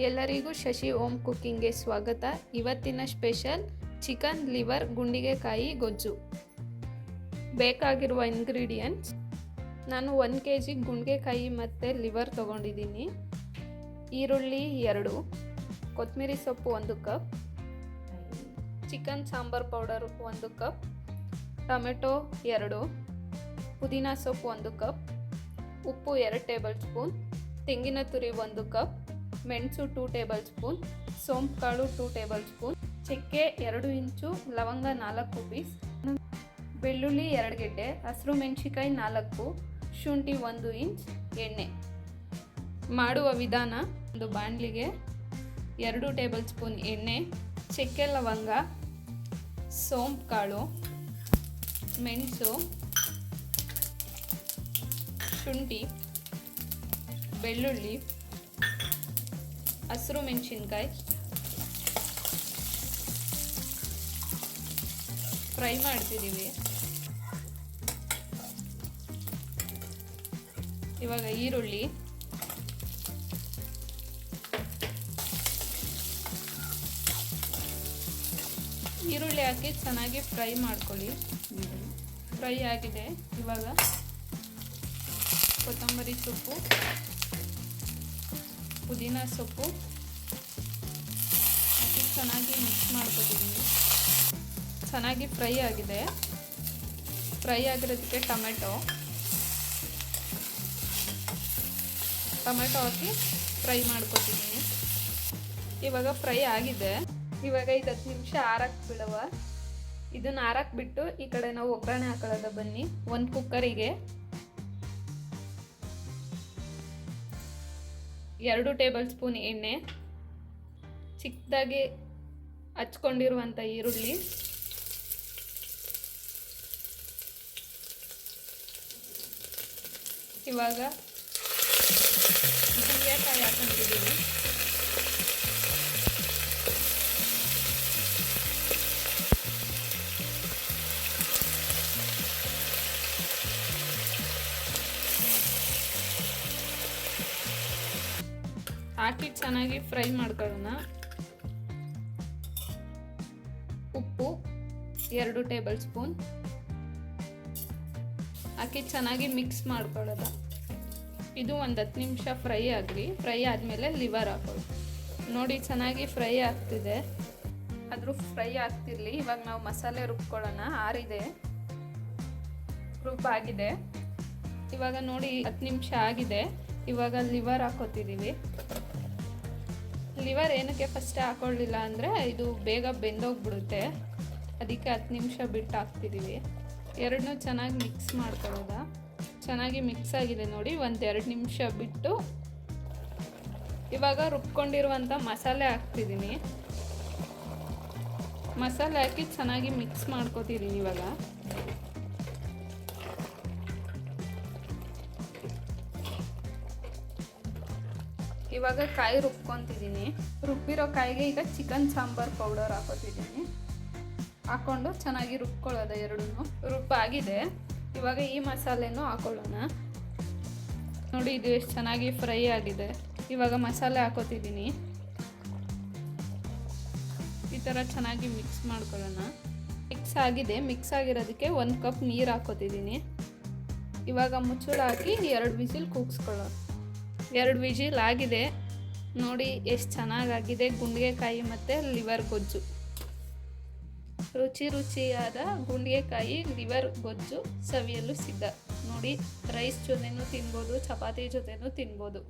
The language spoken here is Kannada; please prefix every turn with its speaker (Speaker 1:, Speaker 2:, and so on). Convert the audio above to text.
Speaker 1: ಎಲ್ಲರಿಗೂ ಶಶಿ ಓಮ್ ಕುಕ್ಕಿಂಗ್ಗೆ ಸ್ವಾಗತ. ಇವತ್ತಿನ ಸ್ಪೆಷಲ್ ಚಿಕನ್ ಲಿವರ್ ಗುಂಡಿಗೆಕಾಯಿ ಗೊಜ್ಜು. ಬೇಕಾಗಿರುವ ಇಂಗ್ರೀಡಿಯೆಂಟ್ಸ್, ನಾನು 1 kg ಗುಂಡಿಗೆಕಾಯಿ ಮತ್ತು ಲಿವರ್ ತೊಗೊಂಡಿದ್ದೀನಿ. ಈರುಳ್ಳಿ 2, ಕೊತ್ತಂಬರಿ ಸೊಪ್ಪು 1 cup, chicken sambar powder 1 cup, tomato 2, ಪುದೀನ ಸೊಪ್ಪು 1 ಕಪ್, ಉಪ್ಪು 2 ಟೇಬಲ್ ಸ್ಪೂನ್, ತೆಂಗಿನ ತುರಿ 1 ಕಪ್, ಮೆಣಸು 2 ಟೇಬಲ್ ಸ್ಪೂನ್, ಸೋಂಪು ಕಾಳು 2 ಟೇಬಲ್ ಸ್ಪೂನ್, ಚಕ್ಕೆ 2 ಇಂಚು, ಲವಂಗ 4 ಪೀಸ್, ಬೆಳ್ಳುಳ್ಳಿ 2 ಗೆಡ್ಡೆ, ಹಸಿರು ಮೆಣಸಿಕಾಯಿ 4, ಶುಂಠಿ 1 ಇಂಚ್, ಎಣ್ಣೆ. ಮಾಡುವ ವಿಧಾನ: ಒಂದು ಬಾಣಲಿಗೆ 2 ಟೇಬಲ್ ಸ್ಪೂನ್ ಎಣ್ಣೆ, ಚಕ್ಕೆ ಲವಂಗ, ಸೋಂಪು ಕಾಳು, ಮೆಣಸು, ಶುಂಠಿ, ಬೆಳ್ಳುಳ್ಳಿ, ಹಸಿರು ಮೆಣಸಿನ್ಕಾಯಿ ಫ್ರೈ ಮಾಡ್ತಿದ್ದೀವಿ. ಇವಾಗ ಈರುಳ್ಳಿ, ಹಾಕಿ ಚೆನ್ನಾಗಿ ಫ್ರೈ ಮಾಡ್ಕೊಳ್ಳಿ. ಫ್ರೈ ಆಗಿದೆ. ಇವಾಗ ಕೊತ್ತಂಬರಿ ಸೊಪ್ಪು, ಪುದೀನ ಸೊಪ್ಪು ಹಾಕಿ ಚೆನ್ನಾಗಿ ಮಿಕ್ಸ್ ಮಾಡ್ಕೊತಿದ್ದೀನಿ. ಚೆನ್ನಾಗಿ ಫ್ರೈ ಆಗಿದೆ. ಫ್ರೈ ಆಗಿರೋದಕ್ಕೆ ಟೊಮೆಟೊ ಹಾಕಿ ಫ್ರೈ ಮಾಡ್ಕೊತಿದ್ದೀನಿ. ಇವಾಗ ಫ್ರೈ ಆಗಿದೆ. ಇವಾಗ 10 ನಿಮಿಷ ಆರಕ್ಕೆ ಬಿಡುವ. ಇದನ್ನು ಆರಕ್ಕೆ ಬಿಟ್ಟು ಈ ಕಡೆ ನಾವು ಒಗ್ಗರಣೆ ಹಾಕೊಳ್ಳೋದು. ಬನ್ನಿ. 1 ಕುಕ್ಕರಿಗೆ 2 ಟೇಬಲ್ ಸ್ಪೂನ್ ಎಣ್ಣೆ, ಚಿಕ್ಕದಾಗಿ ಹಚ್ಕೊಂಡಿರುವಂಥ ಈರುಳ್ಳಿ, ಇವಾಗ ಗುಂಡಿಗೆಕಾಯಿ ಹಾಕೊಂಡಿದ್ದೀನಿ. ಹಾಕಿ ಚೆನ್ನಾಗಿ ಫ್ರೈ ಮಾಡ್ಕೊಳ್ಳೋಣ. ಉಪ್ಪು 2 ಟೇಬಲ್ ಸ್ಪೂನ್ ಹಾಕಿ ಚೆನ್ನಾಗಿ ಮಿಕ್ಸ್ ಮಾಡ್ಕೊಳ್ಳೋದು. ಇದು ಒಂದು 10 ನಿಮಿಷ ಫ್ರೈ ಆಗಲಿ. ಫ್ರೈ ಆದಮೇಲೆ ಲಿವರ್ ಹಾಕೊಳ್ಳಿ. ನೋಡಿ, ಚೆನ್ನಾಗಿ ಫ್ರೈ ಆಗ್ತಿದೆ. ಆದರೂ ಫ್ರೈ ಆಗ್ತಿರಲಿ. ಇವಾಗ ನಾವು ಮಸಾಲೆ ರುಬ್ಕೊಳ್ಳೋಣ. ಆರಿದೆ, ರುಬ್ಬಾಗಿದೆ. ಇವಾಗ ನೋಡಿ 10 ನಿಮಿಷ ಆಗಿದೆ. ಇವಾಗ ಲಿವರ್ ಹಾಕೋತಿದ್ದೀವಿ. ಲಿವರ್ ಏನಕ್ಕೆ ಫಸ್ಟ್ ಹಾಕೊಳ್ಳಿಲ್ಲ ಅಂದರೆ ಇದು ಬೇಗ ಬೆಂದೋಗ್ಬಿಡುತ್ತೆ. ಅದಕ್ಕೆ 10 ನಿಮಿಷ ಬಿಟ್ಟು ಹಾಕ್ತಿದ್ದೀವಿ. ಎರಡನ್ನೂ ಚೆನ್ನಾಗಿ ಮಿಕ್ಸ್ ಮಾಡ್ಕೊಳ್ಳೋದ. ಚೆನ್ನಾಗಿ ಮಿಕ್ಸ್ ಆಗಿದೆ ನೋಡಿ. 1-2 ನಿಮಿಷ ಬಿಟ್ಟು ಇವಾಗ ರುಬ್ಕೊಂಡಿರುವಂಥ ಮಸಾಲೆ ಹಾಕ್ತಿದ್ದೀನಿ. ಮಸಾಲೆ ಹಾಕಿ ಚೆನ್ನಾಗಿ ಮಿಕ್ಸ್ ಮಾಡ್ಕೊತಿದ್ದೀನಿ. ಇವಾಗ ಕಾಯಿ ರುಬ್ಕೊತಿದ್ದೀನಿ. ರುಬ್ಬಿರೋ ಕಾಯಿಗೆ ಈಗ ಚಿಕನ್ ಸಾಂಬಾರ್ ಪೌಡರ್ ಹಾಕೋತಿದ್ದೀನಿ. ಹಾಕ್ಕೊಂಡು ಚೆನ್ನಾಗಿ ರುಬ್ಕೊಳ್ಳೋದು. ಎರಡನ್ನೂ ರುಬ್ಬಾಗಿದೆ. ಇವಾಗ ಈ ಮಸಾಲೆನೂ ಹಾಕೊಳ್ಳೋಣ. ನೋಡಿ, ಇದು ಎಷ್ಟು ಚೆನ್ನಾಗಿ ಫ್ರೈ ಆಗಿದೆ. ಇವಾಗ ಮಸಾಲೆ ಹಾಕೋತಿದ್ದೀನಿ. ಈ ಥರ ಚೆನ್ನಾಗಿ ಮಿಕ್ಸ್ ಮಾಡ್ಕೊಳ್ಳೋಣ. ಮಿಕ್ಸ್ ಆಗಿದೆ. ಮಿಕ್ಸ್ ಆಗಿರೋದಕ್ಕೆ 1 ಕಪ್ ನೀರು ಹಾಕೋತಿದ್ದೀನಿ. ಇವಾಗ ಮುಚ್ಚಳ ಹಾಕಿ 2 ವಿಸಿಲ್ ಕೂಗಿಸ್ಕೊಳ್ಳೋಣ. 2 ವಿಜಿಲ್ ಆಗಿದೆ. ನೋಡಿ ಎಷ್ಟು ಚೆನ್ನಾಗಾಗಿದೆ ಗುಂಡಿಗೆಕಾಯಿ ಮತ್ತು ಲಿವರ್ ಗೊಜ್ಜು. ರುಚಿಯಾದ ಗುಂಡಿಗೆಕಾಯಿ ಲಿವರ್ ಗೊಜ್ಜು ಸವಿಯಲು ಸಿದ್ಧ. ನೋಡಿ, ರೈಸ್ ಜೊತೆನೂ ತಿನ್ಬೋದು, ಚಪಾತಿ ಜೊತೆನೂ ತಿನ್ಬೋದು.